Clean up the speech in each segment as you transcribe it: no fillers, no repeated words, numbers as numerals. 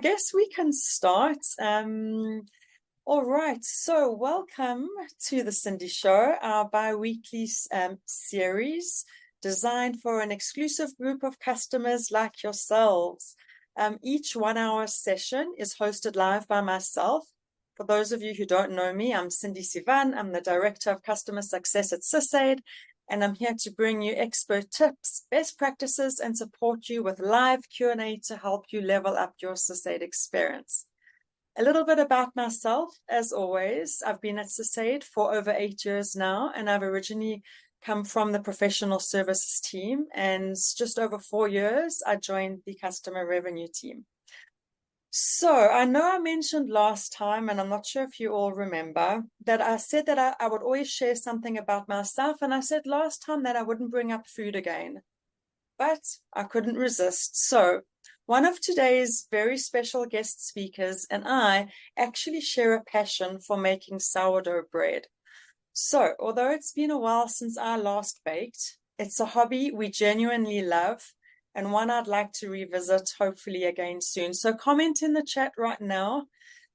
I guess we can start. All right, so welcome to the Cindy Show, our bi-weekly series designed for an exclusive group of customers like yourselves. Each 1 hour session is hosted live by myself. For those of you who don't know me, I'm Cindy Civan. I'm the Director of Customer Success at SysAid, and I'm here to bring you expert tips, best practices, and support you with live Q&A to help you level up your SysAid experience. A little bit about myself, as always. I've been at SysAid for over 8 years now, and I've originally come from the professional services team, and just over 4 years, I joined the customer revenue team. So I know I mentioned last time, and I'm not sure if you all remember, that I said that I would always share something about myself, and I said last time that I wouldn't bring up food again, but I couldn't resist. So one of today's very special guest speakers and I actually share a passion for making sourdough bread. So although it's been a while since I last baked, it's a hobby we genuinely love, and one I'd like to revisit hopefully again soon. So comment in the chat right now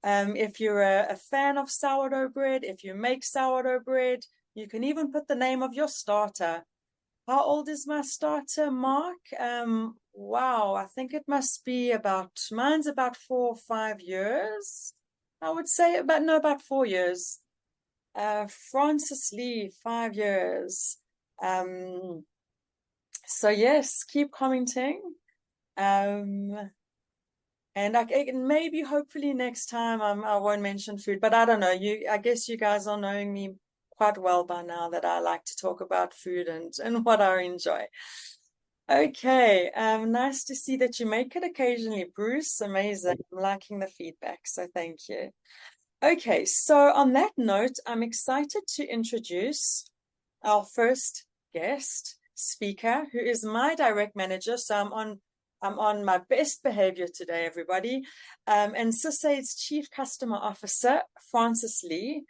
if you're a fan of sourdough bread, if you make sourdough bread. You can even put the name of your starter. How old is my starter, Mark? Wow, I think it must be mine's about 4 or 5 years, I would say, about 4 years. Francis Lee, 5 years. So yes, keep commenting. And maybe hopefully next time I won't mention food, but I don't know. I guess you guys are knowing me quite well by now that I like to talk about food and what I enjoy. Okay, nice to see that you make it occasionally, Bruce. Amazing. I'm liking the feedback, so thank you. Okay, so on that note, I'm excited to introduce our first guest speaker, who is my direct manager. So I'm on my best behavior today, everybody. And SysAid's Chief Customer Officer, Francis Lee.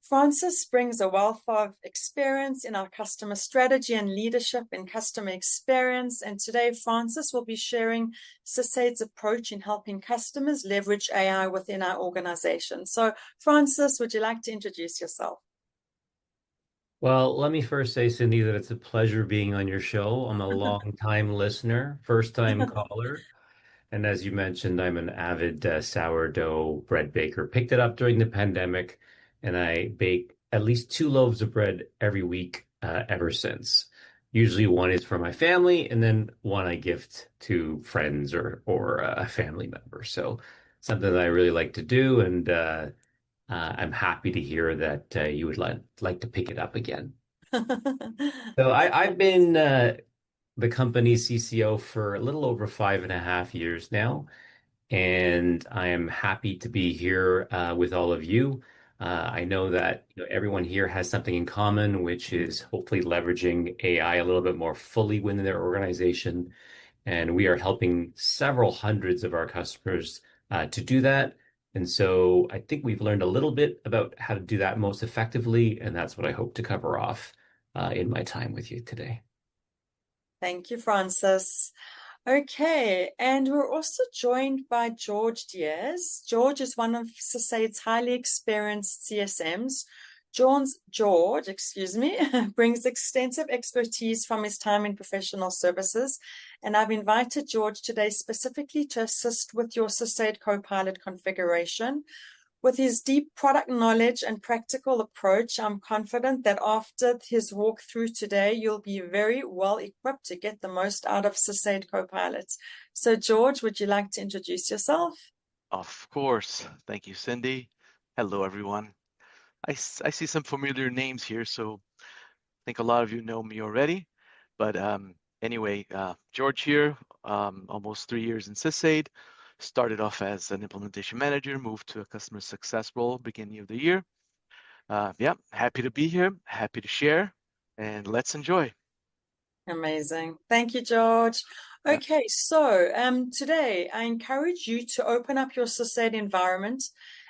Francis brings a wealth of experience in our customer strategy and leadership in customer experience. And today, Francis will be sharing SysAid's approach in helping customers leverage AI within our organization. So, Francis, would you like to introduce yourself? Well, let me first say, Cindy, that it's a pleasure being on your show. I'm a long-time listener, first-time caller. And as you mentioned, I'm an avid sourdough bread baker. Picked it up during the pandemic, and I bake at least 2 loaves of bread every week ever since. Usually one is for my family, and then one I gift to friends or a family member. So something that I really like to do, and I'm happy to hear that you would like to pick it up again. So I've been the company's CCO for a little over 5.5 years now, and I am happy to be here with all of you. I know that everyone here has something in common, which is hopefully leveraging AI a little bit more fully within their organization. And we are helping several hundreds of our customers to do that. And so I think we've learned a little bit about how to do that most effectively, and that's what I hope to cover off in my time with you today. Thank you, Francis. Okay, and we're also joined by George Diaz. George is one of SysAid's highly experienced CSMs. George, brings extensive expertise from his time in professional services, and I've invited George today specifically to assist with your SysAid CoPilot configuration. With his deep product knowledge and practical approach, I'm confident that after his walkthrough today, you'll be very well equipped to get the most out of SysAid CoPilot. So, George, would you like to introduce yourself? Of course. Thank you, Cindy. Hello, everyone. I see some familiar names here, so I think a lot of you know me already. But anyway, George here, almost 3 years in SysAid. Started off as an implementation manager, moved to a customer success role beginning of the year. Yeah, happy to be here, happy to share, and let's enjoy. Amazing. Thank you, George. Okay, so today I encourage you to open up your SysAid environment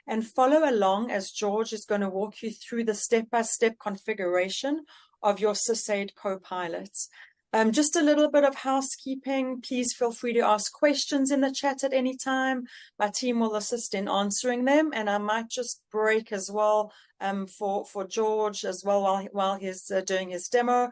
and follow along as George is going to walk you through the step-by-step configuration of your SysAid CoPilot. Just a little bit of housekeeping. Please feel free to ask questions in the chat at any time. My team will assist in answering them, and I might just break as well for George as well while he's doing his demo.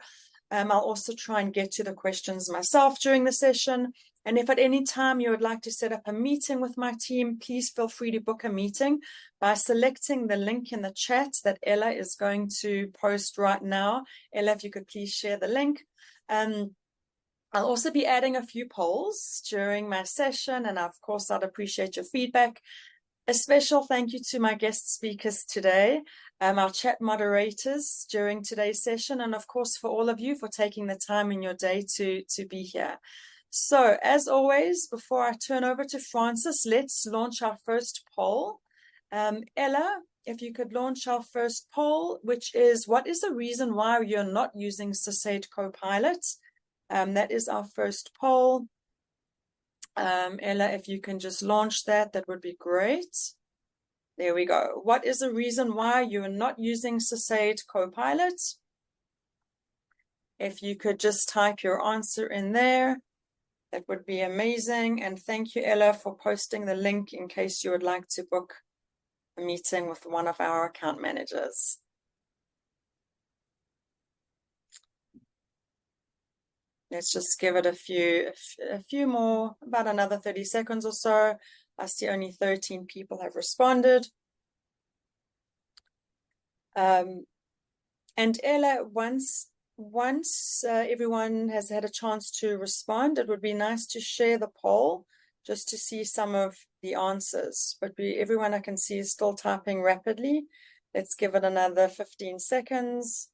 I'll also try and get to the questions myself during the session. And if at any time you would like to set up a meeting with my team, please feel free to book a meeting by selecting the link in the chat that Ella is going to post right now. Ella, if you could please share the link. I'll also be adding a few polls during my session, and of course, I'd appreciate your feedback. A special thank you to my guest speakers today, our chat moderators during today's session, and of course, for all of you for taking the time in your day to be here. So, as always, before I turn over to Francis, let's launch our first poll. Ella, if you could launch our first poll, which is, what is the reason why you're not using SysAid CoPilot? That is our first poll. Ella, if you can just launch that, that would be great. There we go. What is the reason why you're not using SysAid CoPilot? If you could just type your answer in there, that would be amazing. And thank you, Ella, for posting the link in case you would like to book a meeting with one of our account managers. Let's just give it a few more, about another 30 seconds or so. I see only 13 people have responded. And Ella, once everyone has had a chance to respond, it would be nice to share the poll just to see some of the answers. But everyone I can see is still typing rapidly. Let's give it another 15 seconds.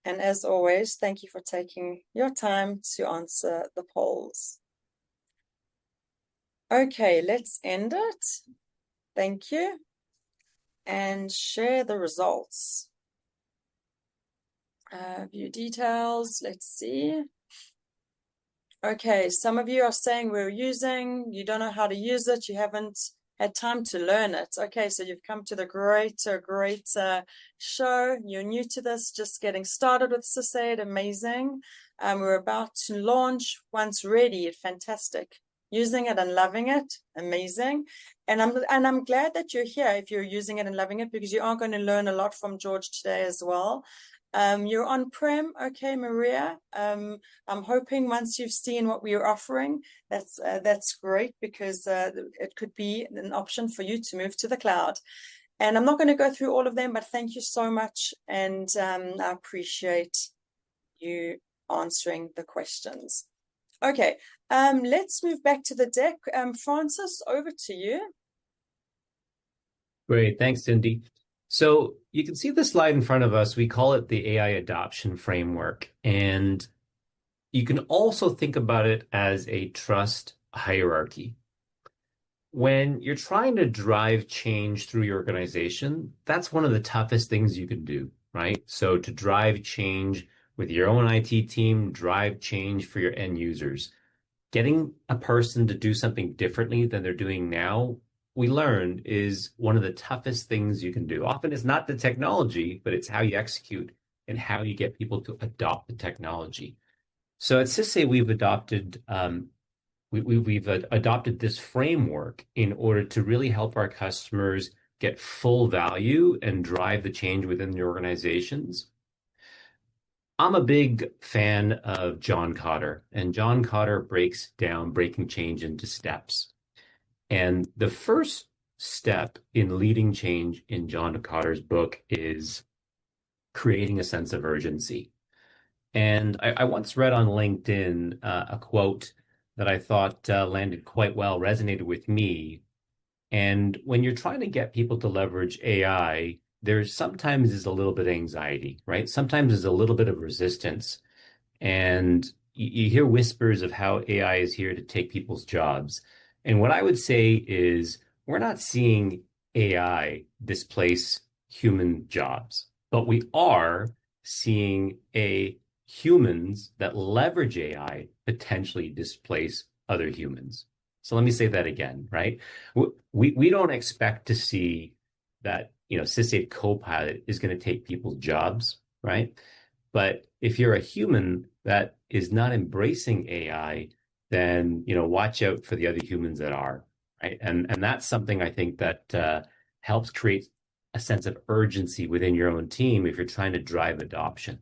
And as always, thank you for taking your time to answer the polls. Okay, let's end it. Thank you. And share the results. View details, let's see. Okay, some of you are saying you don't know how to use it, you haven't had time to learn it. Okay, so you've come to the great show. You're new to this, just getting started with SysAid, amazing. We're about to launch. Once ready, fantastic. Using it and loving it, amazing. And I'm glad that you're here if you're using it and loving it, because you are going to learn a lot from George today as well. You're on-prem, okay, Maria. I'm hoping once you've seen what we are offering, that's great, because it could be an option for you to move to the cloud. And I'm not going to go through all of them, but thank you so much, and I appreciate you answering the questions. Okay, let's move back to the deck. Francis, over to you. Great, thanks, Cindy. So you can see the slide in front of us. We call it the AI adoption framework. And you can also think about it as a trust hierarchy. When you're trying to drive change through your organization, that's one of the toughest things you can do, right? So to drive change with your own IT team, drive change for your end users, getting a person to do something differently than they're doing now, we learned, is one of the toughest things you can do. Often it's not the technology, but it's how you execute and how you get people to adopt the technology. So at SysAid, we've adopted this framework in order to really help our customers get full value and drive the change within their organizations. I'm a big fan of John Kotter, and John Kotter breaks down breaking change into steps. And the first step in leading change in John Kotter's book is creating a sense of urgency. And I once read on LinkedIn a quote that I thought landed quite well, resonated with me. And when you're trying to get people to leverage AI, there's sometimes is a little bit of anxiety, right? Sometimes there's a little bit of resistance. And you hear whispers of how AI is here to take people's jobs. And what I would say is, we're not seeing AI displace human jobs, but we are seeing humans that leverage AI potentially displace other humans. So let me say that again, right? We don't expect to see that, SysAid CoPilot is going to take people's jobs, right? But If you're a human that is not embracing AI, then watch out for the other humans that are, right? And that's something I think that helps create a sense of urgency within your own team if you're trying to drive adoption.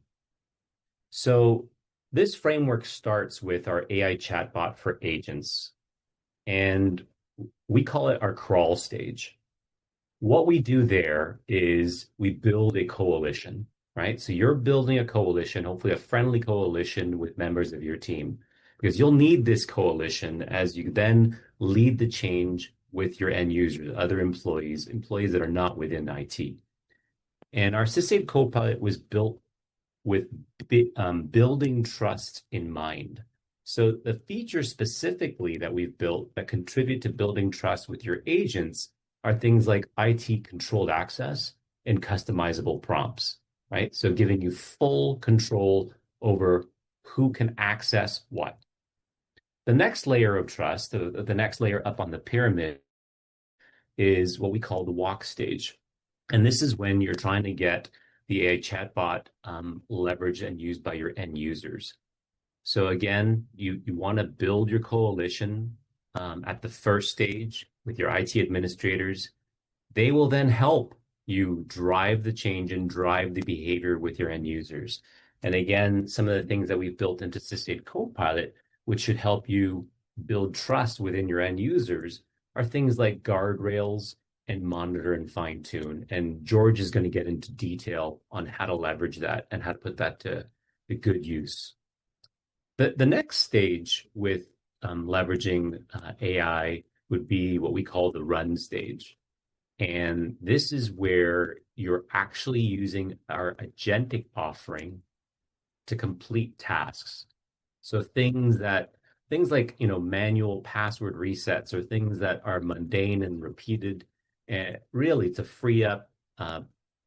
So this framework starts with our AI chatbot for agents, and we call it our crawl stage. What we do there is we build a coalition, right? So you're building a coalition, hopefully a friendly coalition with members of your team, because you'll need this coalition as you then lead the change with your end users, other employees that are not within IT. And our SysAid CoPilot was built with building trust in mind. So the features specifically that we've built that contribute to building trust with your agents are things like IT controlled access and customizable prompts, right? So giving you full control over who can access what. The next layer of trust, the next layer up on the pyramid, is what we call the walk stage. And this is when you're trying to get the AI chatbot leveraged and used by your end users. So again, you want to build your coalition at the first stage with your IT administrators. They will then help you drive the change and drive the behavior with your end users. And again, some of the things that we've built into SysAid CoPilot, which should help you build trust within your end users, are things like guardrails and monitor and fine tune. And George is going to get into detail on how to leverage that and how to put that to good use. The next stage with leveraging AI would be what we call the run stage. And this is where you're actually using our agentic offering to complete tasks. So things like manual password resets or things that are mundane and repeated, really to free up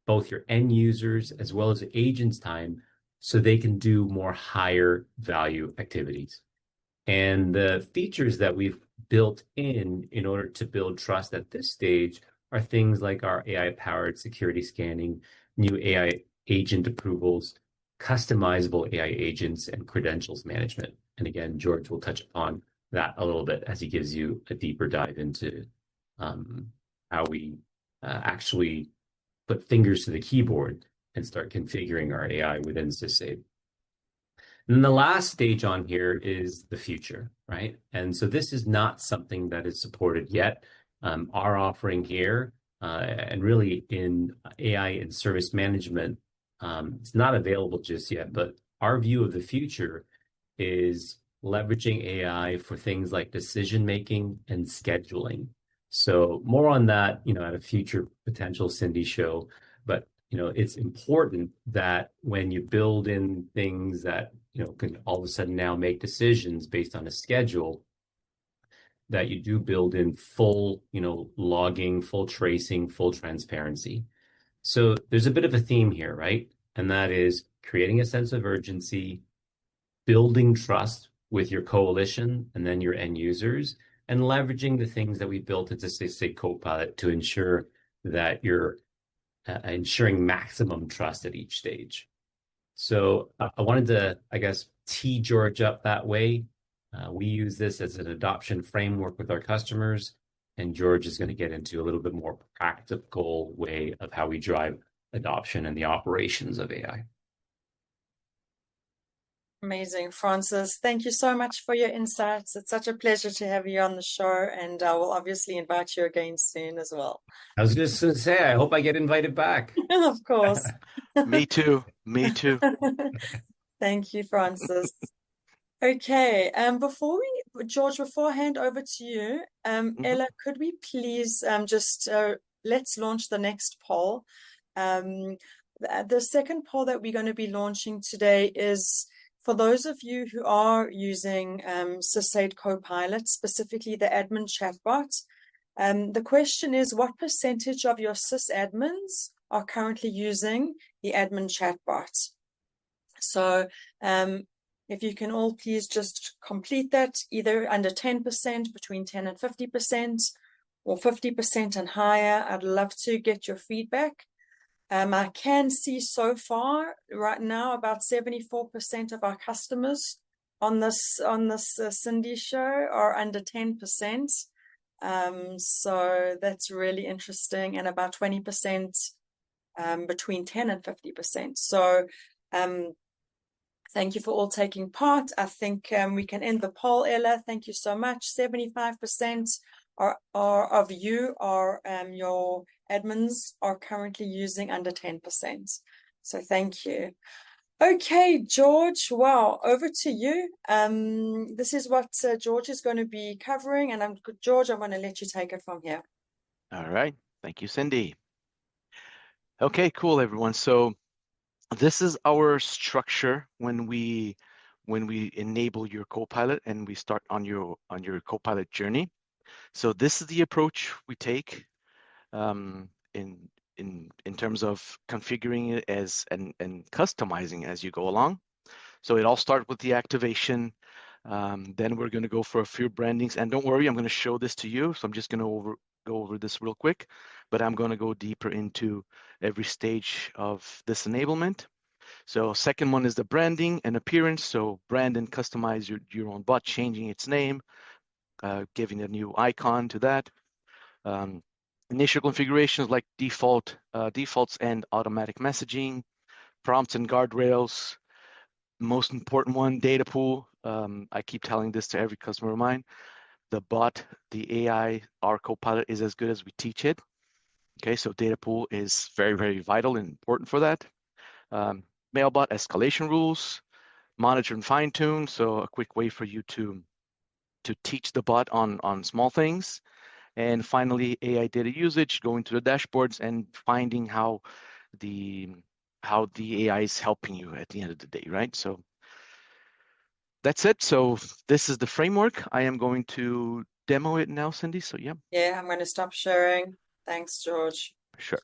both your end users as well as agents' time so they can do more higher value activities. And the features that we've built in order to build trust at this stage are things like our AI-powered security scanning, new AI agent approvals, customizable AI agents, and credentials management. And again, George will touch upon that a little bit as he gives you a deeper dive into how we actually put fingers to the keyboard and start configuring our AI within SysAid. And the last stage on here is the future, right? And so this is not something that is supported yet. Our offering here, and really in AI and service management, it's not available just yet, but our view of the future is leveraging AI for things like decision-making and scheduling. So more on that, at a future potential Cindy show, but it's important that when you build in things that can all of a sudden now make decisions based on a schedule, that you do build in full logging, full tracing, full transparency. So there's a bit of a theme here, right? And that is creating a sense of urgency, building trust with your coalition and then your end users, and leveraging the things that we built into SysAid CoPilot to ensure that you're ensuring maximum trust at each stage. So I wanted to, I guess, tee George up that way. We use this as an adoption framework with our customers, and George is going to get into a little bit more practical way of how we drive adoption and the operations of AI. Amazing, Francis. Thank you so much for your insights. It's such a pleasure to have you on the show, and I will obviously invite you again soon as well. I was just going to say, I hope I get invited back. Of course. Me too. Me too. Thank you, Francis. Okay, George, before I hand over to you, Ella, could we please let's launch the next poll. The second poll that we're going to be launching today is for those of you who are using SysAid CoPilot, specifically the admin chatbot. The question is, what percentage of your sysadmins are currently using the admin chatbot? So if you can all please just complete that, either under 10%, between 10 and 50%, or 50% and higher. I'd love to get your feedback. I can see so far right now about 74% of our customers on this Cindy show are under 10%. So that's really interesting, and about 20% between 10 and 50%. So thank you for all taking part. I think we can end the poll, Ella. Thank you so much. 75% of you are your admins are currently using under 10%. So thank you. Okay, George, wow, over to you. This is what George is going to be covering, and George, I'm going to let you take it from here. All right. Thank you, Cindy. Okay, cool, everyone. So this is our structure when we enable your CoPilot and we start on your CoPilot journey. So this is the approach we take in terms of configuring it as and customizing as you go along. So it all starts with the activation. Then we're going to go for a few brandings, and don't worry, I'm going to show this to you. So I'm just going to go over this real quick, but I'm going to go deeper into every stage of this enablement. So second one is the branding and appearance. So brand and customize your own bot, changing its name, giving a new icon to that. Initial configurations like defaults and automatic messaging, prompts and guardrails. Most important one, data pool. I keep telling this to every customer of mine. The bot, the AI, our CoPilot is as good as we teach it. Okay, so data pool is very, very vital and important for that. Mailbot escalation rules, monitor and fine tune. So a quick way for you to teach the bot on small things. And finally, AI data usage, going to the dashboards and finding how the AI is helping you at the end of the day, right? So that's it. So this is the framework. I am going to demo it now, Cindy. So yeah. Yeah, I'm going to stop sharing. Thanks, George. Sure.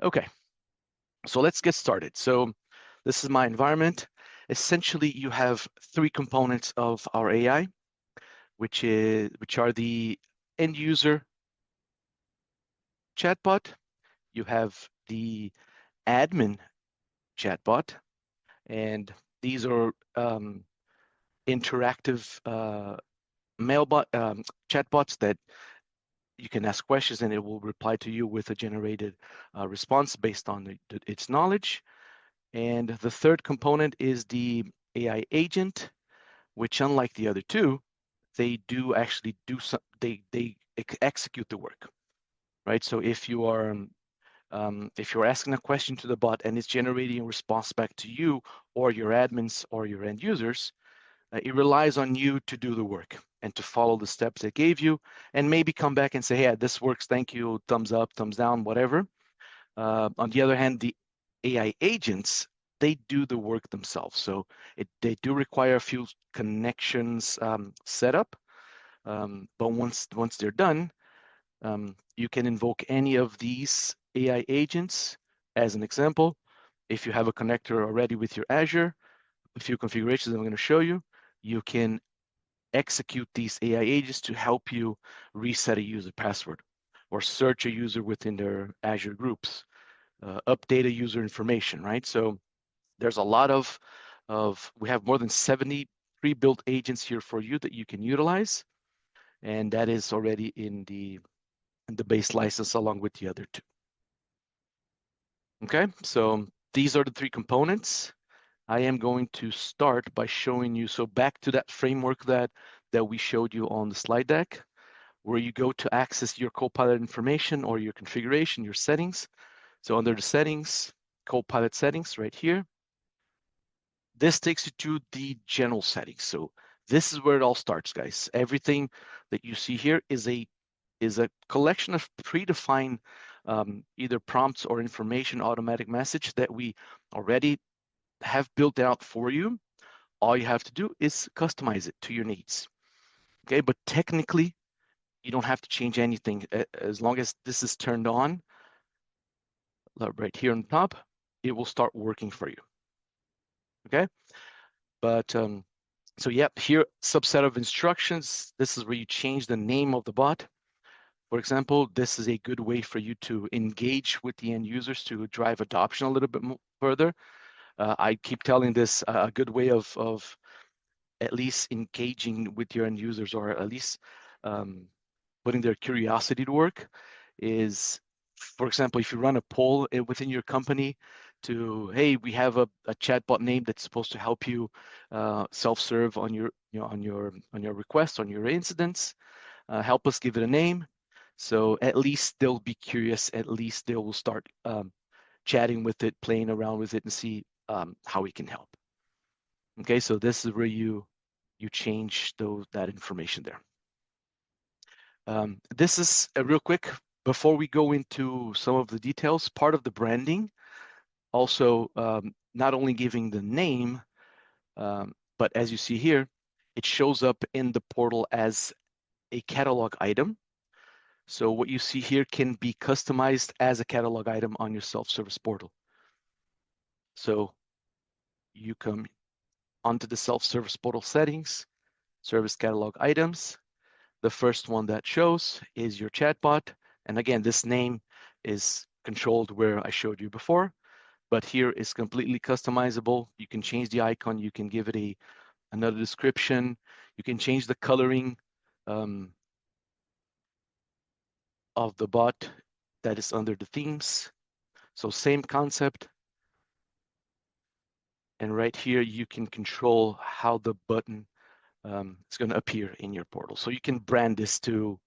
Okay, so let's get started. So this is my environment. Essentially, you have three components of our AI, which are the end user chatbot. You have the admin chatbot, and these are interactive mailbot chatbots that you can ask questions and it will reply to you with a generated response based on its knowledge. And the third component is the AI agent, which unlike the other two, they do actually do some, they execute the work, right? So if you're asking a question to the bot and it's generating a response back to you or your admins or your end users, it relies on you to do the work and to follow the steps it gave you, and maybe come back and say, "Yeah, this works. Thank you. Thumbs up, thumbs down, whatever." On the other hand, the AI agents, they do the work themselves. So they do require a few connections set up, but once they're done, you can invoke any of these AI agents. As an example, if you have a connector already with your Azure, a few configurations I'm going to show you, you can execute these AI agents to help you reset a user password or search a user within their Azure groups, update a user information, right? So there's a lot of we have more than 70 pre-built agents here for you that you can utilize, and that is already in the base license along with the other two. Okay, so these are the three components. I am going to start by showing you, so back to that framework that we showed you on the slide deck, where you go to access your CoPilot information or your configuration, your settings. So under the settings, CoPilot settings right here, this takes you to the general settings. So this is where it all starts, guys. Everything that you see here is a collection of predefined either prompts or information automatic message that we already have built out for you. All you have to do is customize it to your needs. Okay, but technically, you don't have to change anything as long as this is turned on. Right here on top, it will start working for you. Okay, But so yeah, here, subset of instructions. This is where you change the name of the bot. For example, this is a good way for you to engage with the end users to drive adoption a little bit further. I keep telling this a good way of at least engaging with your end users, or at least putting their curiosity to work is, for example, if you run a poll within your company to, hey, we have a chatbot name that's supposed to help you self-serve on your, on your requests, on your incidents, help us give it a name. So at least they'll be curious. At least they will start chatting with it, playing around with it, and see how we can help. Okay, so this is where you change that information there. This is real quick before we go into some of the details. Part of the branding, also not only giving the name, but as you see here, it shows up in the portal as a catalog item. So what you see here can be customized as a catalog item on your self-service portal. So you come onto the self-service portal settings, service catalog items. The first one that shows is your chatbot. And again, this name is controlled where I showed you before, but here is completely customizable. You can change the icon. You can give it another description. You can change the coloring of the bot that is under the themes. So same concept. And right here, you can control how the button is going to appear in your portal. So you can brand this to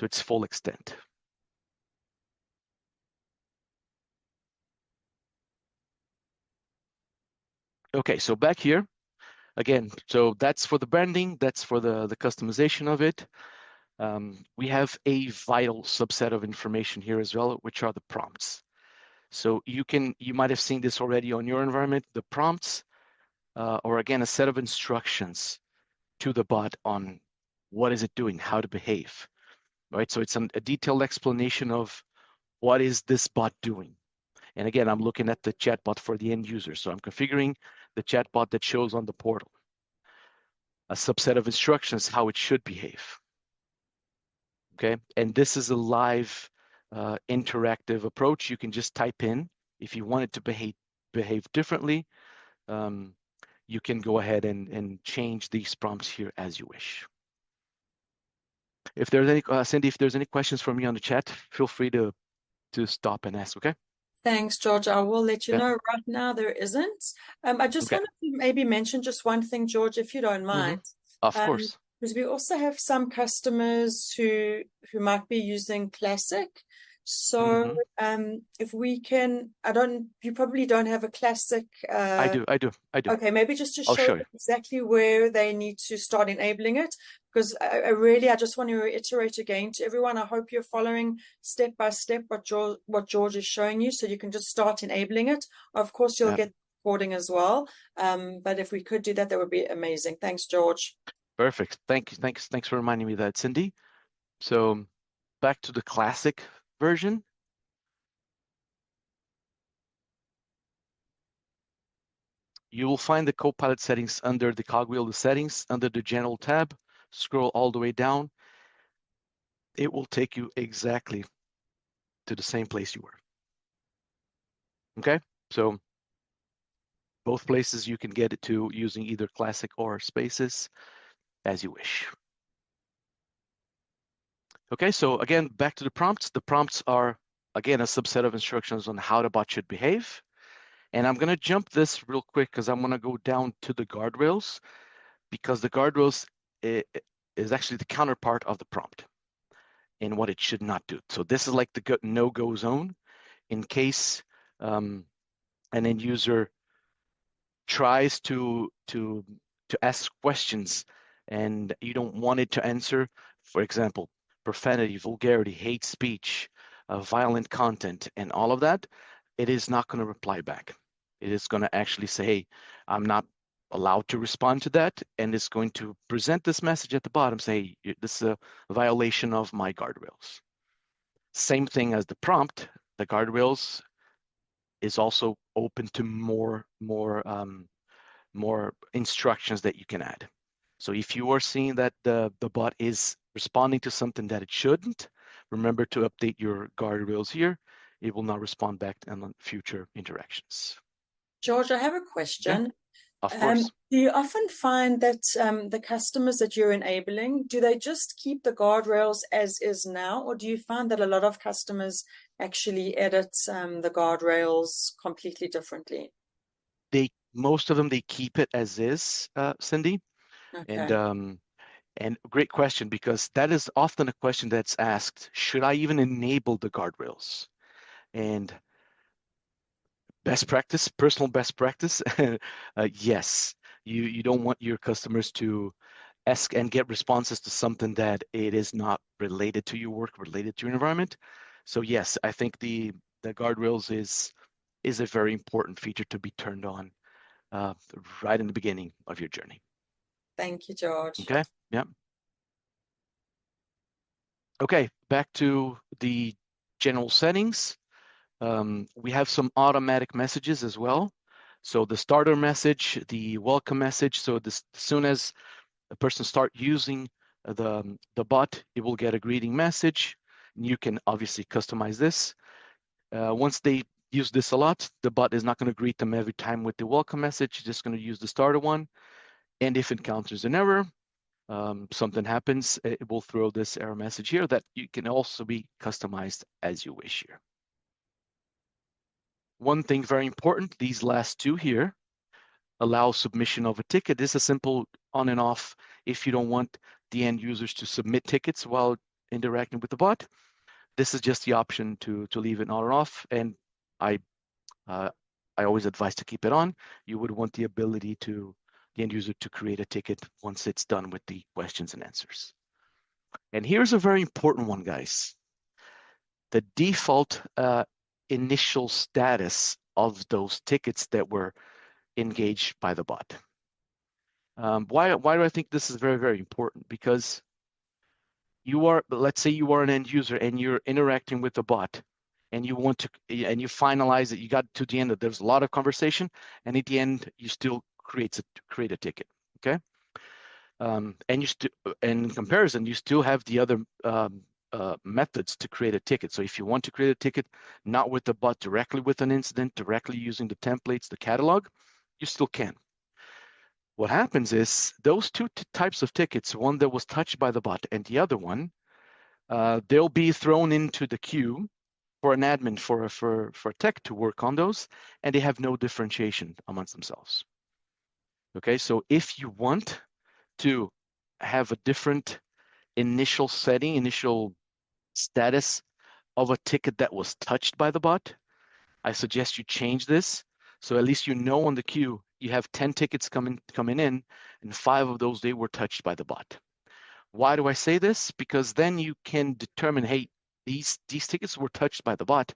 its full extent. Okay, so back here, again, so that's for the branding, that's for the customization of it. We have a vital subset of information here as well, which are the prompts. So you might have seen this already on your environment, the prompts, or again, a set of instructions to the bot on what is it doing, how to behave, right? So it's a detailed explanation of what is this bot doing. And again, I'm looking at the chatbot for the end user. So I'm configuring the chatbot that shows on the portal. A subset of instructions, how it should behave. Okay, and this is a live interactive approach. You can just type in, if you want it to behave differently, you can go ahead and change these prompts here as you wish. If there's any, Cindy, if there's any questions from you on the chat, feel free to stop and ask, okay? Thanks, George. I will let you know. Right now, there isn't. I just wanted to maybe mention just one thing, George, if you don't mind. Of course. Because we also have some customers who might be using Classic. So if we can, you probably don't have a Classic. I do. Okay, maybe just to show them exactly where they need to start enabling it. Because I just want to reiterate again to everyone, I hope you're following step by step what George is showing you, so you can just start enabling it. Of course, you'll get recording as well. But if we could do that, that would be amazing. Thanks, George. Perfect. Thanks for reminding me of that, Cindy. So back to the classic version. You will find the CoPilot settings under the cogwheel, the settings, under the general tab. Scroll all the way down. It will take you exactly to the same place you were. Okay, so both places you can get it to using either classic or spaces as you wish. Okay, so again, back to the prompts. The prompts are, again, a subset of instructions on how the bot should behave. And I'm going to jump this real quick because I'm going to go down to the guardrails, because the guardrails is actually the counterpart of the prompt and what it should not do. So this is like the no-go zone in case an end user tries to ask questions and you don't want it to answer. For example, profanity, vulgarity, hate speech, violent content, and all of that, it is not going to reply back. It is going to actually say, hey, I'm not allowed to respond to that, and it's going to present this message at the bottom, say, this is a violation of my guardrails. Same thing as the prompt, the guardrails is also open to more more instructions that you can add. So if you are seeing that the bot is responding to something that it shouldn't, remember to update your guardrails here. It will not respond back on future interactions. George, I have a question. Of course. Do you often find that the customers that you're enabling, do they just keep the guardrails as is now, or do you find that a lot of customers actually edit the guardrails completely differently? Most of them, they keep it as is, Cindy. Okay. And great question, because that is often a question that's asked, should I even enable the guardrails? And best practice, personal best practice, yes. You don't want your customers to ask and get responses to something that it is not related to your work, related to your environment. So yes, I think the guardrails is a very important feature to be turned on right in the beginning of your journey. Thank you, George. Okay, yeah. Okay, back to the general settings. We have some automatic messages as well. So the starter message, the welcome message. So as soon as a person start using the bot, it will get a greeting message. You can obviously customize this. Once they use this a lot, the bot is not going to greet them every time with the welcome message. It's just going to use the starter one. And if it encounters an error, something happens, it will throw this error message here that you can also be customized as you wish here. One thing very important, these last two here allow submission of a ticket. This is a simple on and off if you don't want the end users to submit tickets while interacting with the bot. This is just the option to leave it on or off, and I always advise to keep it on. You would want the ability to the end user to create a ticket once it's done with the questions and answers. And here's a very important one, guys. The default initial status of those tickets that were engaged by the bot. Why do I think this is very, very important? Because let's say you are an end user and you're interacting with the bot and you want to, and you finalize it, you got to the end of, there's a lot of conversation, and at the end, you still create a ticket, okay? And in comparison, you still have the other methods to create a ticket. So if you want to create a ticket, not with the bot, directly with an incident, directly using the templates, the catalog, you still can. What happens is those two types of tickets, one that was touched by the bot and the other one, they'll be thrown into the queue for an admin, for tech to work on those, and they have no differentiation amongst themselves. Okay, so if you want to have a different initial setting, initial status of a ticket that was touched by the bot, I suggest you change this. So at least you know on the queue, you have 10 tickets coming in, and 5 of those, they were touched by the bot. Why do I say this? Because then you can determine, hey, these tickets were touched by the bot.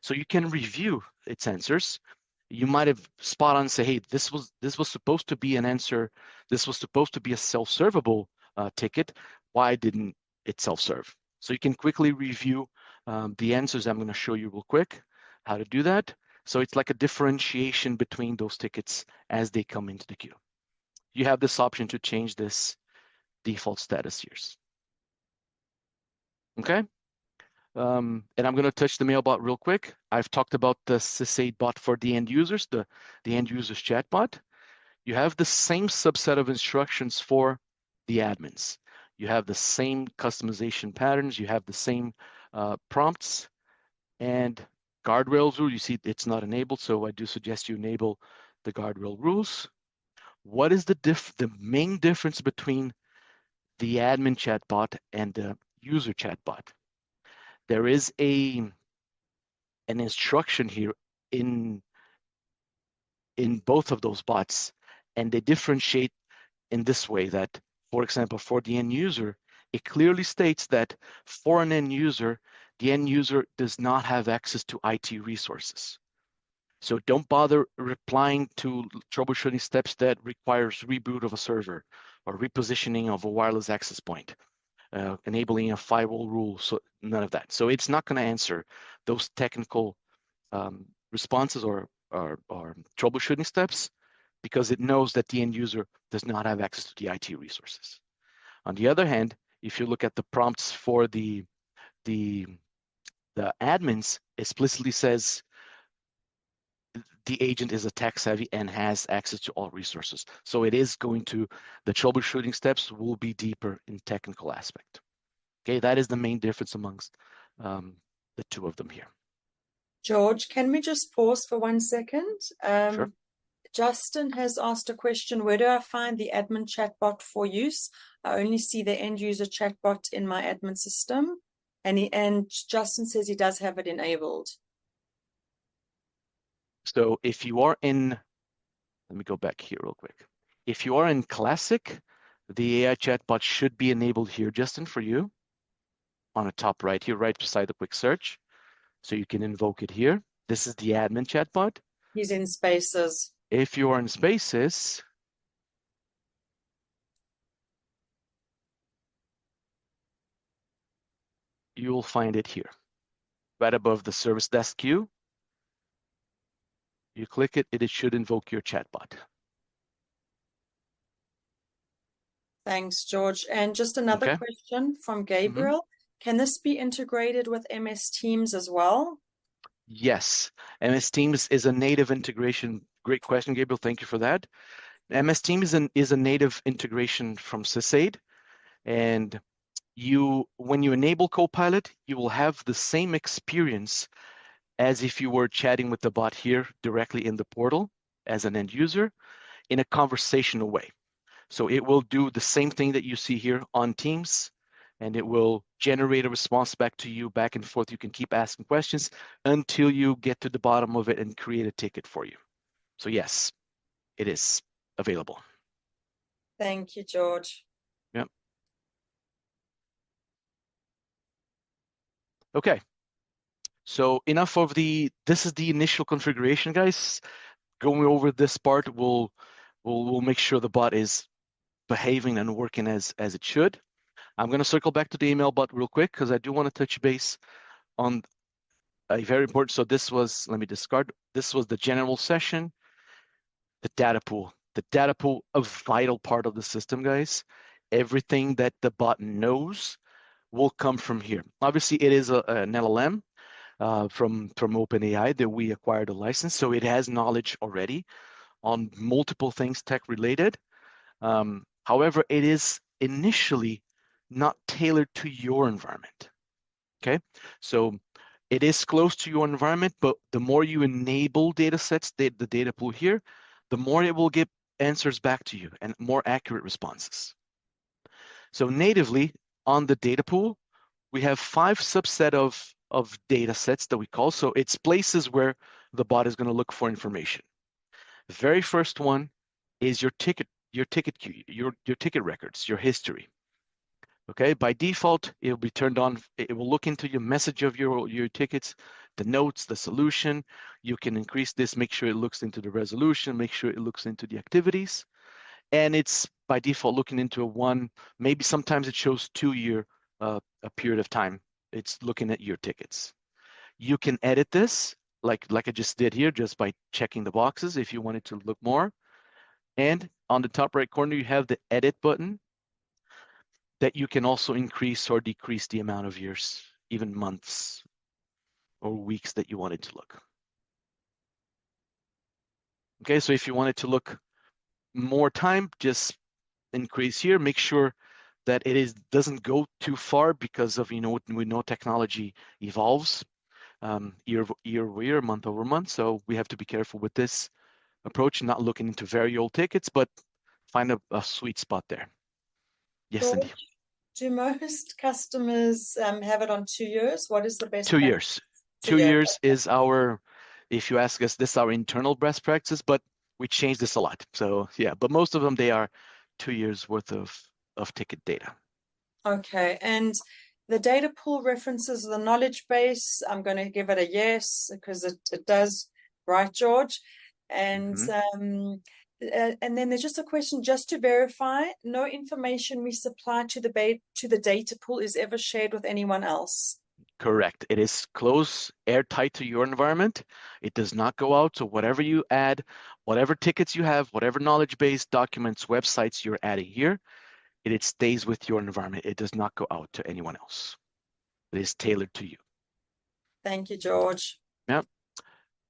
So you can review its answers. You might have spot on say, hey, this was supposed to be an answer. This was supposed to be a self-servable ticket. Why didn't it self-serve? So you can quickly review the answers. I'm going to show you real quick how to do that. So it's like a differentiation between those tickets as they come into the queue. You have this option to change this default status here. Okay. And I'm going to touch the mailbot real quick. I've talked about the SysAid bot for the end users, the end users chatbot. You have the same subset of instructions for the admins. You have the same customization patterns. You have the same prompts and guardrails rule. You see it's not enabled, so I do suggest you enable the guardrail rules. What is the main difference between the admin chatbot and the user chatbot? There is an instruction here in both of those bots, and they differentiate in this way that, for example, for the end user, it clearly states that for an end user, the end user does not have access to IT resources. So don't bother replying to troubleshooting steps that requires reboot of a server or repositioning of a wireless access point. Enabling a firewall rule, so none of that. So it's not going to answer those technical responses or troubleshooting steps because it knows that the end user does not have access to the IT resources. On the other hand, if you look at the prompts for the admins, explicitly says the agent is a tech savvy and has access to all resources. So it is going to, the troubleshooting steps will be deeper in technical aspect. Okay, that is the main difference amongst the two of them here. George, can we just pause for 1 second? Sure. Justin has asked a question, where do I find the admin chatbot for use? I only see the end user chatbot in my admin system. And Justin says he does have it enabled. So if you are in, let me go back here real quick. If you are in Classic, the AI chatbot should be enabled here, Justin, for you. On the top right here, right beside the quick search. So you can invoke it here. This is the admin chatbot. He's in Spaces. If you are in Spaces, you will find it here, right above the service desk queue. You click it, it should invoke your chatbot. Thanks, George. And just another question from Gabriel. Can this be integrated with MS Teams as well? Yes, MS Teams is a native integration. Great question, Gabriel. Thank you for that. MS Teams is a native integration from SysAid, and when you enable CoPilot, you will have the same experience as if you were chatting with the bot here directly in the portal as an end user in a conversational way. So it will do the same thing that you see here on Teams, and it will generate a response back to you, back and forth. You can keep asking questions until you get to the bottom of it and create a ticket for you. So yes, it is available. Thank you, George. Yep. Okay. So enough of this is the initial configuration, guys. Going over this part, we'll make sure the bot is behaving and working as it should. I'm going to circle back to the email bot real quick because I do want to touch base on a very important. So this was, let me discard. This was the general session, the data pool. The data pool, a vital part of the system, guys. Everything that the bot knows will come from here. Obviously, it is an LLM from OpenAI that we acquired a license, so it has knowledge already on multiple things tech related. However, it is initially not tailored to your environment. Okay, so it is close to your environment, but the more you enable data sets, the data pool here, the more it will give answers back to you and more accurate responses. So natively on the data pool, we have 5 subset of data sets that we call. So it's places where the bot is going to look for information. The very first one is your ticket queue, your ticket records, your history. Okay, by default, it will be turned on. It will look into your message of your tickets, the notes, the solution. You can increase this, make sure it looks into the resolution, make sure it looks into the activities. And it's by default looking into a 1, maybe sometimes it shows 2-year a period of time. It's looking at your tickets. You can edit this like I just did here, just by checking the boxes if you wanted to look more. And on the top right corner, you have the edit button that you can also increase or decrease the amount of years, even months or weeks that you wanted to look. Okay, so if you wanted to look more time, just increase here. Make sure that it doesn't go too far because of, we know technology evolves year over year, month over month. So we have to be careful with this approach, not looking into very old tickets, but find a sweet spot there. Yes, Cindy. Do most customers have it on 2 years? What is the best? 2 years. 2 years is our, if you ask us, this is our internal best practice, but we change this a lot. So yeah, but most of them, they are 2 years worth of ticket data. Okay, and the data pool references the knowledge base. I'm going to give it a yes because it does, right, George? And and then there's just a question, just to verify, no information we supply to the data pool is ever shared with anyone else. Correct. It is close, airtight to your environment. It does not go out. So whatever you add, whatever tickets you have, whatever knowledge base, documents, websites you're adding here, it stays with your environment. It does not go out to anyone else. It is tailored to you. Thank you, George. Yeah.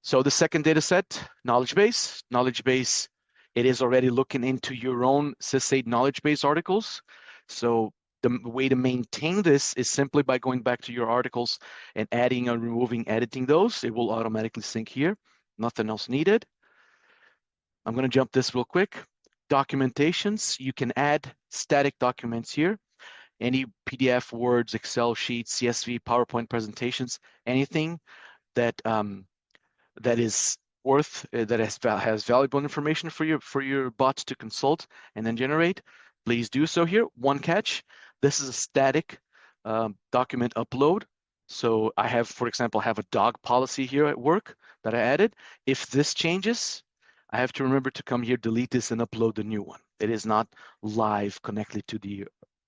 So the second data set, knowledge base. Knowledge base, it is already looking into your own SysAid knowledge base articles. So the way to maintain this is simply by going back to your articles and adding or removing, editing those. It will automatically sync here. Nothing else needed. I'm going to jump this real quick. Documentations, you can add static documents here. Any PDF, Words, Excel sheets, CSV, PowerPoint presentations, anything that that is worth that has valuable information for your bots to consult and then generate, please do so here. One catch: this is a static document upload. So I have, for example, I have a dog policy here at work that I added. If this changes, I have to remember to come here, delete this, and upload the new one. It is not live connected to the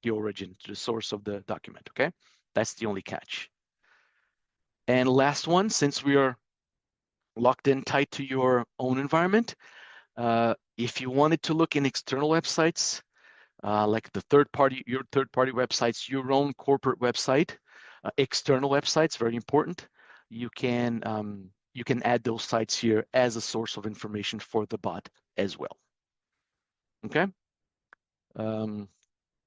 origin, to the source of the document. Okay, that's the only catch. And last one, since we are locked in tight to your own environment. If you wanted to look in external websites, like your third-party websites, your own corporate website, external websites, very important. You can add those sites here as a source of information for the bot as well. Okay.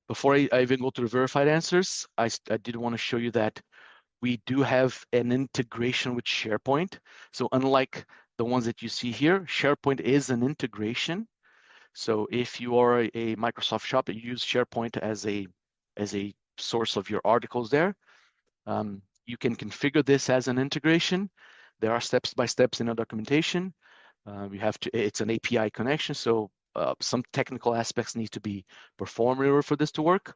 Before I even go to the verified answers, I did want to show you that we do have an integration with SharePoint. So unlike the ones that you see here, SharePoint is an integration. So if you are a Microsoft shop that use SharePoint as a source of your articles there, you can configure this as an integration. There are steps by steps in the documentation. It's an API connection, so some technical aspects need to be performed in order for this to work.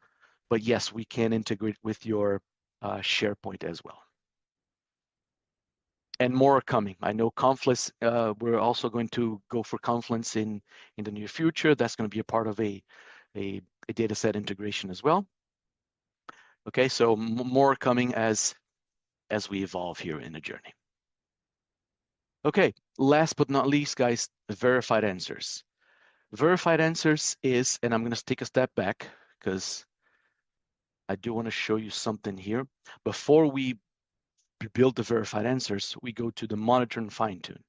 But yes, we can integrate with your SharePoint as well. And more are coming. I know Confluence, we're also going to go for Confluence in the near future. That's going to be a part of a data set integration as well. Okay, so more coming as we evolve here in the journey. Okay, last but not least, guys, verified answers. Verified answers is, and I'm going to take a step back because I do want to show you something here. Before we build the verified answers, we go to the monitor and fine tune.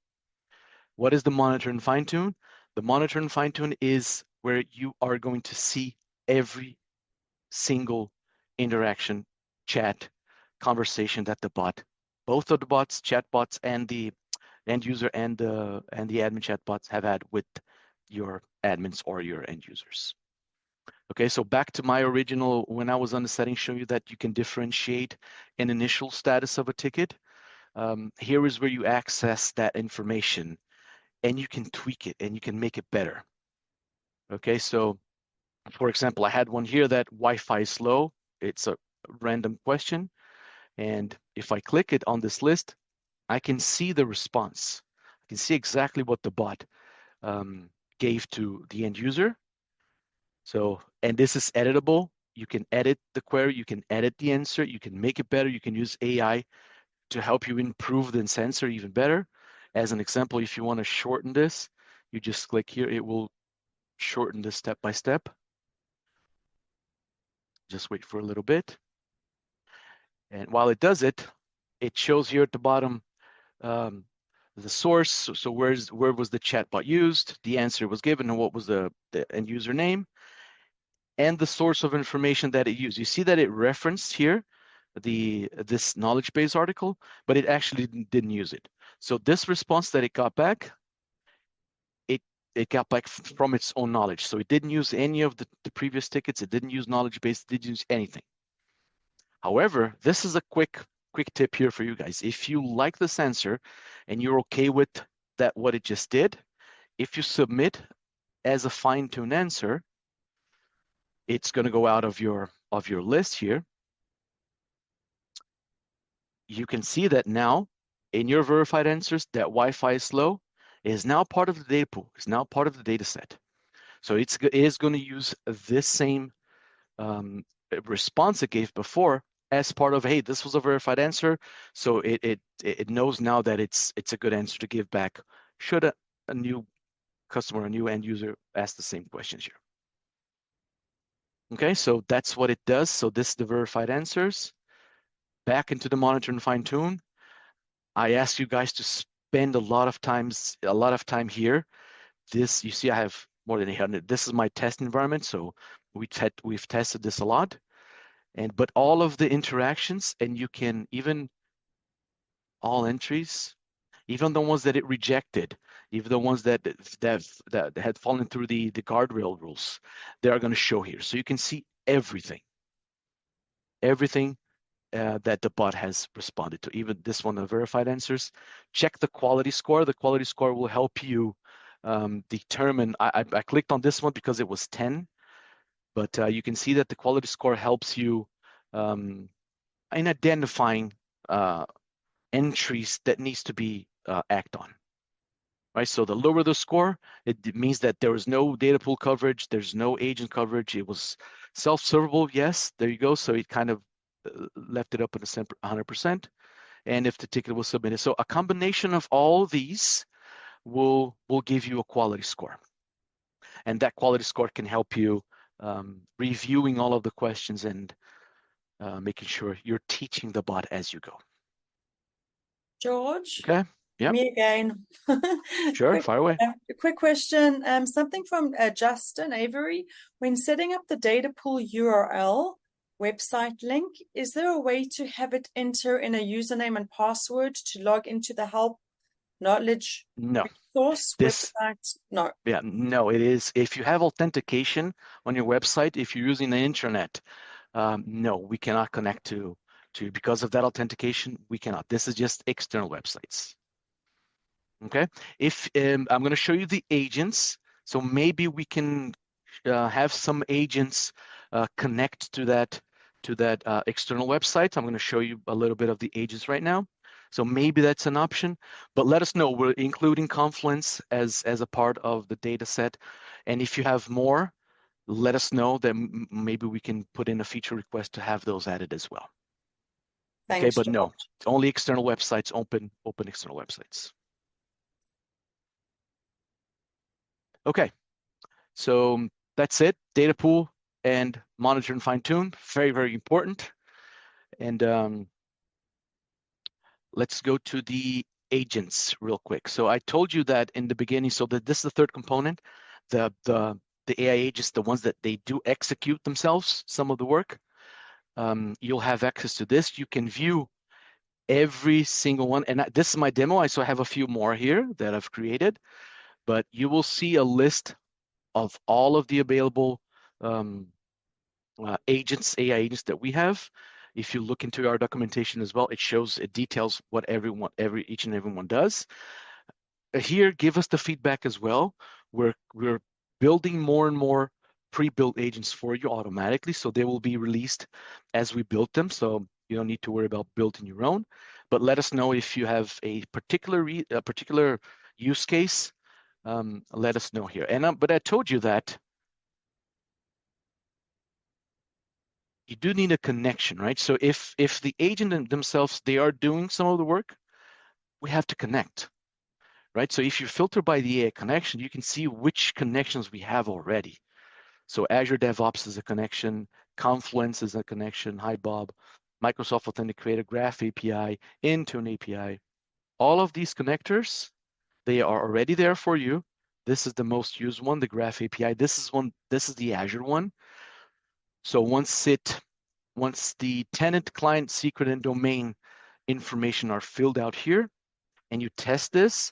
What is the monitor and fine tune? The monitor and fine tune is where you are going to see every single interaction, chat, conversation that the bot, both of the bots, chat bots, and the end user and the admin chat bots have had with your admins or your end users. Okay, so back to my original, when I was on the settings, show you that you can differentiate an initial status of a ticket. Here is where you access that information and you can tweak it and you can make it better. Okay, so for example, I had one here that Wi-Fi is slow. It's a random question. And if I click it on this list, I can see the response. I can see exactly what the bot gave to the end user. So, and this is editable. You can edit the query, you can edit the answer, you can make it better, you can use AI to help you improve the answer even better. As an example, if you want to shorten this, you just click here, it will shorten this step by step. Just wait for a little bit. And while it does it, it shows here at the bottom the source. So where was the chatbot used? The answer was given, and what was the end user name? And the source of information that it used. You see that it referenced here this knowledge base article, but it actually didn't use it. So this response that it got back, it got back from its own knowledge. So it didn't use any of the previous tickets. It didn't use knowledge base. It didn't use anything. However, this is a quick tip here for you guys. If you like this answer and you're okay with that, what it just did, if you submit as a fine-tuned answer, it's going to go out of your list here. You can see that now in your verified answers, that Wi-Fi is slow is now part of the data pool, is now part of the data set. So it is going to use this same response it gave before as part of, hey, this was a verified answer. So it knows now that it's a good answer to give back should a new customer, a new end user ask the same questions here. Okay, so that's what it does. So this is the verified answers. Back into the monitor and fine tune. I ask you guys to spend a lot of time here. This, you see, I have more than 800. This is my test environment, so we've tested this a lot. But all of the interactions, and you can even all entries, even the ones that it rejected, even the ones that had fallen through the guardrail rules, they are going to show here. So you can see everything that the bot has responded to. Even this one, the verified answers. Check the quality score. The quality score will help you determine. I clicked on this one because it was 10, but you can see that the quality score helps you in identifying entries that needs to be acted on. Right, so the lower the score, it means that there is no data pool coverage, there's no agent coverage. It was self-servable, yes, there you go. So it kind of left it up at 100%. And if the ticket was submitted, so a combination of all these will give you a quality score, and that quality score can help you reviewing all of the questions and making sure you're teaching the bot as you go. George? Okay. Yeah. Me again. Sure, fire away. A quick question. Something from Justin Avery. When setting up the data pool URL website link, is there a way to have it enter in a username and password to log into the help knowledge resource website? No. Yeah, no, it is. If you have authentication on your website, if you're using the intranet, no, we cannot connect to because of that authentication, we cannot. This is just external websites. Okay, if I'm going to show you the agents, so maybe we can have some agents connect to that external website. I'm going to show you a little bit of the agents right now. So maybe that's an option, but let us know. We're including Confluence as a part of the data set. And if you have more, let us know that maybe we can put in a feature request to have those added as well. Thanks, okay, but George. no, it's only external websites, open external websites. Okay, so that's it. Data pool and monitor and fine tune, very, very important. And let's go to the agents real quick. So I told you that in the beginning, so that this is the third component, the AI agents, the ones that they do execute themselves, some of the work. You'll have access to this. You can view every single one. And this is my demo. So I have a few more here that I've created, but you will see a list of all of the available agents, AI agents that we have. If you look into our documentation as well, it details what each and every one does. Here, give us the feedback as well. We're building more and more pre-built agents for you automatically, so they will be released as we build them. So you don't need to worry about building your own. But let us know if you have a particular use case. Let us know here. But I told you that you do need a connection, right? So if the agent themselves, they are doing some of the work, we have to connect, right? So if you filter by the AI connection, you can see which connections we have already. So Azure DevOps is a connection, Confluence is a connection, hi Bob, Microsoft Authenticator, Graph API, Intune API. All of these connectors, they are already there for you. This is the most used one, the Graph API. This is the Azure one. So once the tenant, client, secret, and domain information are filled out here, and you test this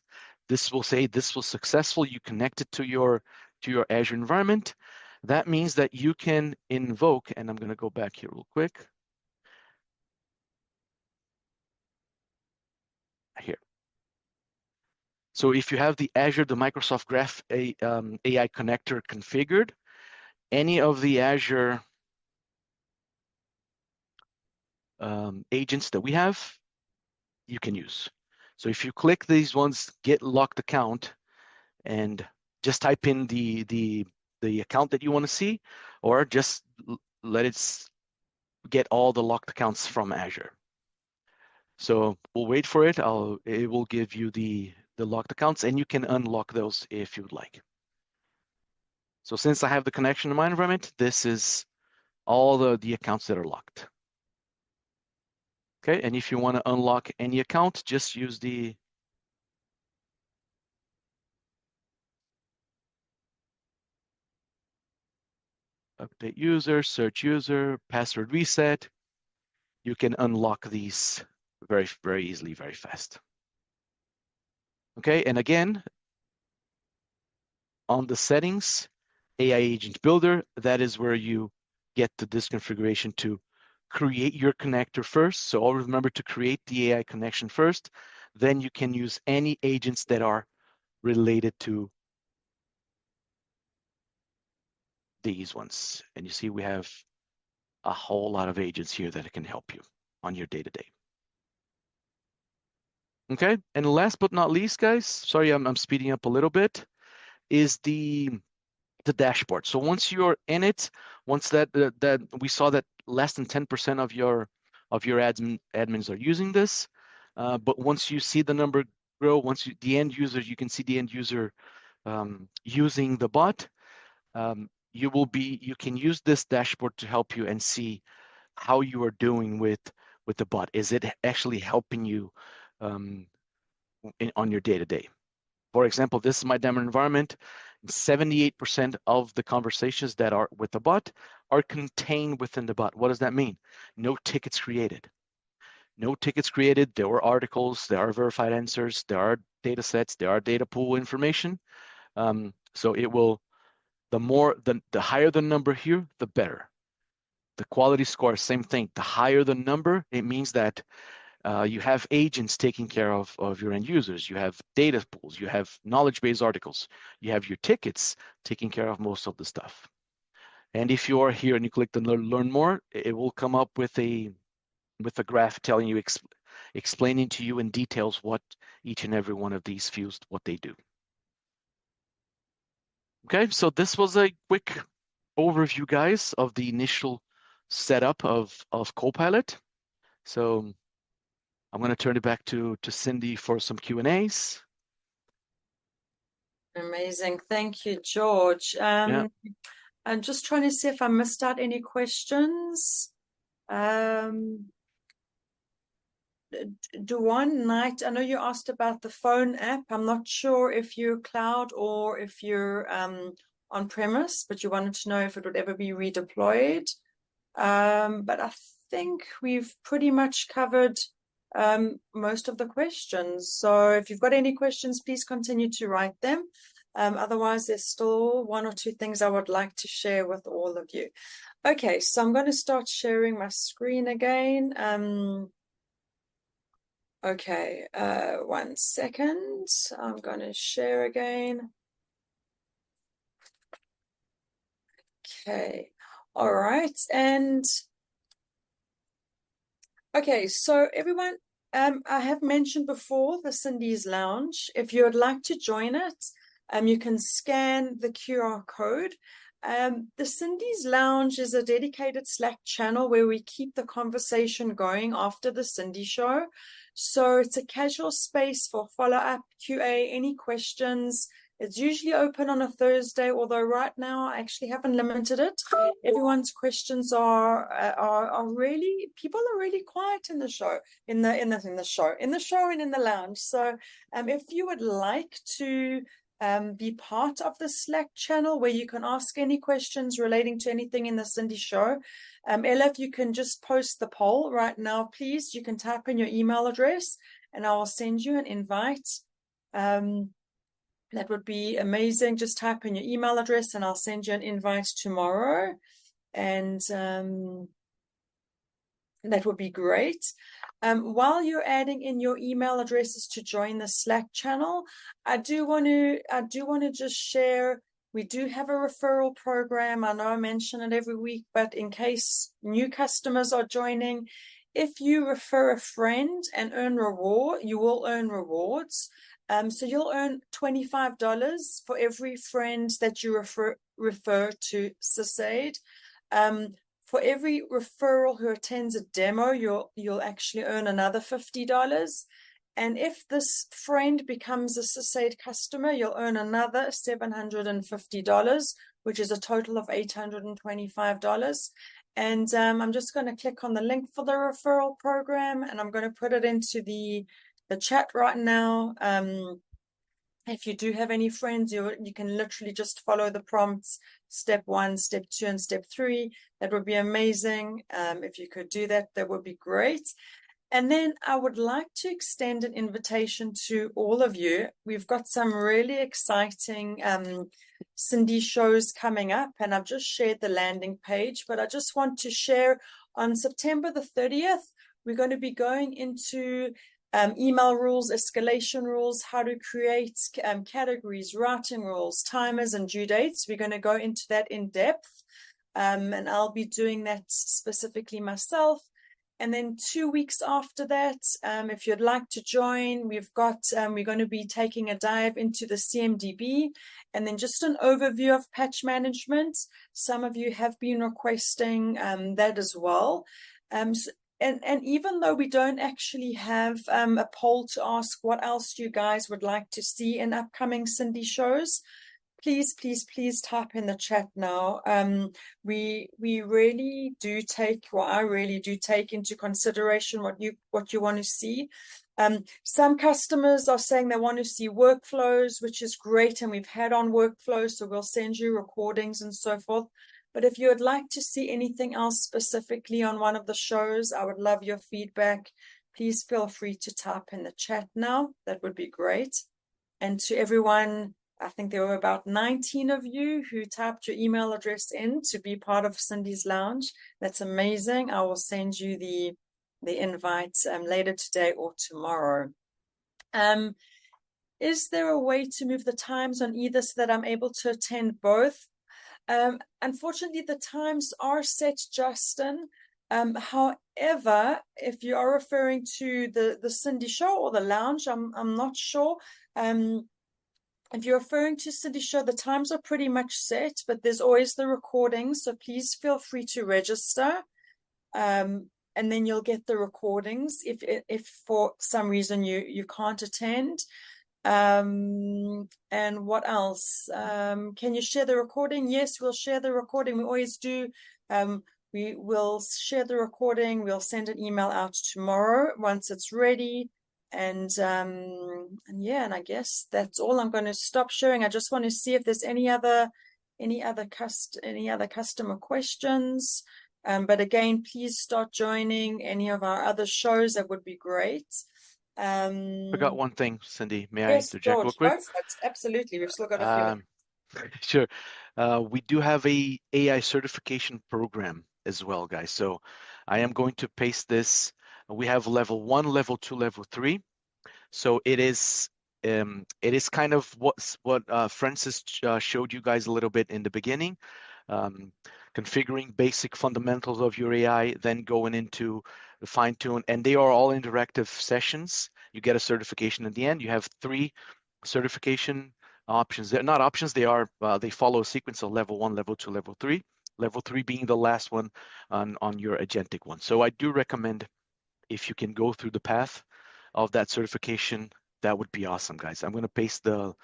will say this was successful. You connect it to your Azure environment. That means that you can invoke, and I'm going to go back here real quick. Here. So if you have the Azure, the Microsoft Graph AI connector configured, any of the Azure agents that we have, you can use. So if you click these ones, get locked account, and just type in the account that you want to see, or just let it get all the locked accounts from Azure. So we'll wait for it. It will give you the locked accounts, and you can unlock those if you would like. So since I have the connection in my environment, this is all the accounts that are locked. Okay, and if you want to unlock any account, just use the update user, search user, password reset. You can unlock these very, very easily, very fast. Okay, and again, on the settings, AI Agent Builder, that is where you get to this configuration to create your connector first. So always remember to create the AI connection first. Then you can use any agents that are related to these ones. And you see we have a whole lot of agents here that can help you on your day-to-day. Okay, and last but not least, guys, sorry, I'm speeding up a little bit, is the dashboard. So once you're in it, once that we saw that less than 10% of your admins are using this, but once you see the number grow, once the end user, you can see the end user using the bot, you can use this dashboard to help you and see how you are doing with the bot. Is it actually helping you on your day-to-day? For example, this is my demo environment. 78% of the conversations that are with the bot are contained within the bot. What does that mean? No tickets created. No tickets created. There were articles, there are verified answers, there are data sets, there are data pool information. So it will, the higher the number here, the better. The quality score, same thing. The higher the number, it means that you have agents taking care of your end users. You have data pools. You have knowledge base articles. You have your tickets taking care of most of the stuff. And if you are here and you click the learn more, it will come up with a graph telling you, explaining to you in details what each and every one of these fields, what they do. Okay, so this was a quick overview, guys, of the initial setup of CoPilot. So I'm going to turn it back to Cindy for some Q&As. Amazing. Thank you, George. Yeah. I'm just trying to see if I missed out any questions. Duan Knight, I know you asked about the phone app. I'm not sure if you're cloud or if you're on premise, but you wanted to know if it would ever be redeployed. But I think we've pretty much covered most of the questions. So if you've got any questions, please continue to write them. Otherwise, there's still one or two things I would like to share with all of you. Okay, so I'm going to start sharing my screen again. Okay, 1 second. I'm going to share again. Okay, all right. And okay, so everyone, I have mentioned before the Cindy's Lounge. If you would like to join it, you can scan the QR code. The Cindy's Lounge is a dedicated Slack channel where we keep the conversation going after the Cindy Show. So it's a casual space for follow-up, QA, any questions. It's usually open on a Thursday, although right now I actually haven't limited it. Everyone's questions are really, people are really quiet in the show, in the show and in the lounge. So if you would like to be part of the Slack channel where you can ask any questions relating to anything in the Cindy Show. Ella, if you can just post the poll right now, please. You can type in your email address and I will send you an invite. That would be amazing. Just type in your email address and I'll send you an invite tomorrow. And that would be great. While you're adding in your email addresses to join the Slack channel, I do want to just share, we do have a referral program. I know I mention it every week, but in case new customers are joining, if you refer a friend and earn reward, you will earn rewards. So you'll earn $25 for every friend that you refer to SysAid. For every referral who attends a demo, you'll actually earn another $50. And if this friend becomes a SysAid customer, you'll earn another $750, which is a total of $825. And I'm just going to click on the link for the referral program, and I'm going to put it into the chat right now. If you do have any friends, you can literally just follow the prompts, step 1, step 2, and step 3. That would be amazing. If you could do that, that would be great. And then I would like to extend an invitation to all of you. We've got some really exciting Cindy shows coming up, and I've just shared the landing page, but I just want to share on September the 30th, we're going to be going into email rules, escalation rules, how to create categories, routing rules, timers, and due dates. We're going to go into that in depth, and I'll be doing that specifically myself. And then 2 weeks after that, if you'd like to join, we're going to be taking a dive into the CMDB, and then just an overview of patch management. Some of you have been requesting that as well. And even though we don't actually have a poll to ask what else you guys would like to see in upcoming Cindy shows, please, please, please type in the chat now. We really do take, well, I really do take into consideration what you want to see. Some customers are saying they want to see workflows, which is great, and we've had on workflows, so we'll send you recordings and so forth. But if you would like to see anything else specifically on one of the shows, I would love your feedback. Please feel free to type in the chat now. That would be great. And to everyone, I think there were about 19 of you who typed your email address in to be part of Cindy's Lounge. That's amazing. I will send you the invite later today or tomorrow. Is there a way to move the times on either so that I'm able to attend both? Unfortunately, the times are set, Justin. However, if you are referring to the Cindy Show or the Lounge, I'm not sure. If you're referring to Cindy Show, the times are pretty much set, but there's always the recordings, so please feel free to register, and then you'll get the recordings if for some reason you can't attend. And what else? Can you share the recording? Yes, we'll share the recording. We always do. We will share the recording. We'll send an email out tomorrow once it's ready. And yeah, and I guess that's all. I'm going to stop sharing. I just want to see if there's any other customer questions. But again, please start joining any of our other shows. That would be great. Forgot one thing, Cindy. May I Yes, interject real quick? Absolutely. We've still got a few minutes. Sure. We do have a AI certification program as well, guys. So I am going to paste this. We have level 1, level 2, level 3. So it is kind of what Francis showed you guys a little bit in the beginning. Configuring basic fundamentals of your AI, then going into the fine tune, and they are all interactive sessions. You get a certification at the end. You have 3 certification options. They're not options. They follow a sequence of level 1, level 2, level 3. Level 3 being the last one on your agentic one. So I do recommend, if you can go through the path of that certification, that would be awesome, guys. I'm going to paste the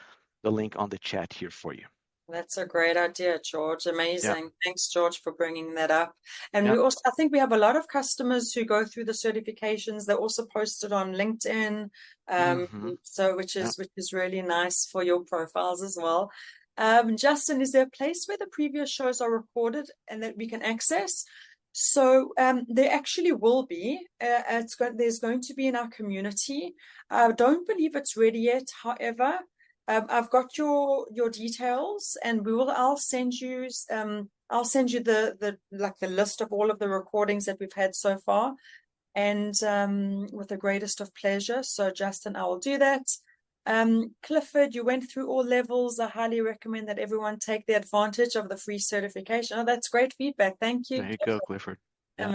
link on the chat here for you. That's a great idea, George. Amazing. Yeah. Thanks, George, for bringing that up. And Yeah. we also, I think we have a lot of customers who go through the certifications. They're also posted on LinkedIn, so which is really nice for your profiles as well. Justin, is there a place where the previous shows are recorded and that we can access? So there actually will be. There's going to be in our community. I don't believe it's ready yet. However, I've got your details, and I'll send you the list of all of the recordings that we've had so far, and with the greatest of pleasure. So Justin, I will do that. Clifford, you went through all levels. I highly recommend that everyone take the advantage of the free certification. Oh, that's great feedback. Thank you. There you go, Clifford. Yeah.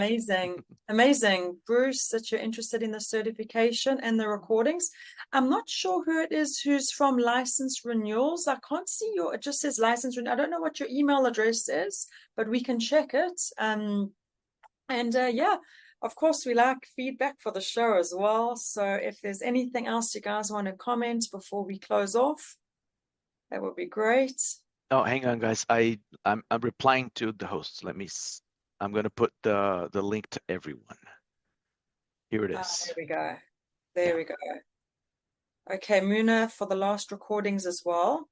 Amazing. Bruce, that you're interested in the certification and the recordings. I'm not sure who it is who's from license renewals. I can't see it just says license renewal. I don't know what your email address is, but we can check it. And yeah, of course, we like feedback for the show as well. So if there's anything else you guys want to comment before we close off, that would be great. Oh, hang on, guys. I'm replying to the hosts. I'm going to put the link to everyone. Here it is. There we go. There we go. Okay, Muna for the last recordings as well.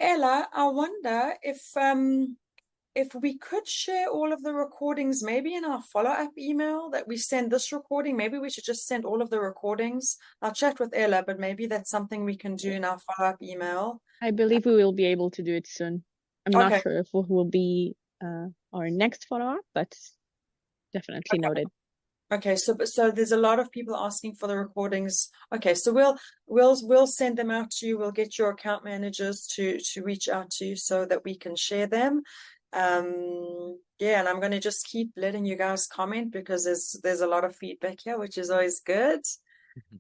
Ella, I wonder if we could share all of the recordings, maybe in our follow-up email that we send this recording. Maybe we should just send all of the recordings. I'll chat with Ella, but maybe that's something we can do in our follow-up email. I believe we will be able to do it soon. I'm not sure if it will be our next follow-up, but definitely noted. Okay, so there's a lot of people asking for the recordings. Okay, so we'll send them out to you. We'll get your account managers to reach out to you so that we can share them. Yeah, and I'm going to just keep letting you guys comment because there's a lot of feedback here, which is always good.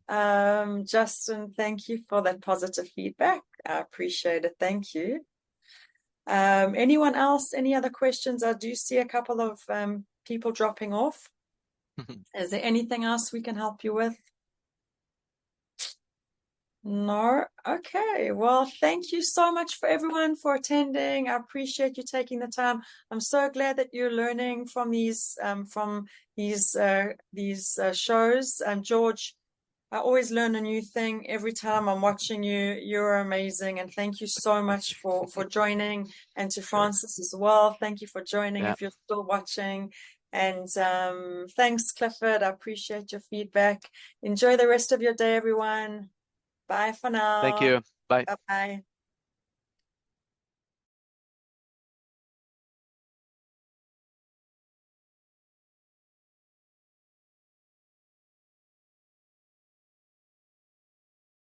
Justin, thank you for that positive feedback. I appreciate it. Thank you. Anyone else? Any other questions? I do see a couple of people dropping off. Is there anything else we can help you with? No? Okay. Well, thank you so much for everyone for attending. I appreciate you taking the time. I'm so glad that you're learning from these shows. George, I always learn a new thing every time I'm watching you. You're amazing. And thank you so much for joining. And to Francis as well. Thank you for joining if you're still watching. And thanks, Clifford. I appreciate your feedback. Enjoy the rest of your day, everyone. Bye for now. Thank you. Bye. Bye-bye.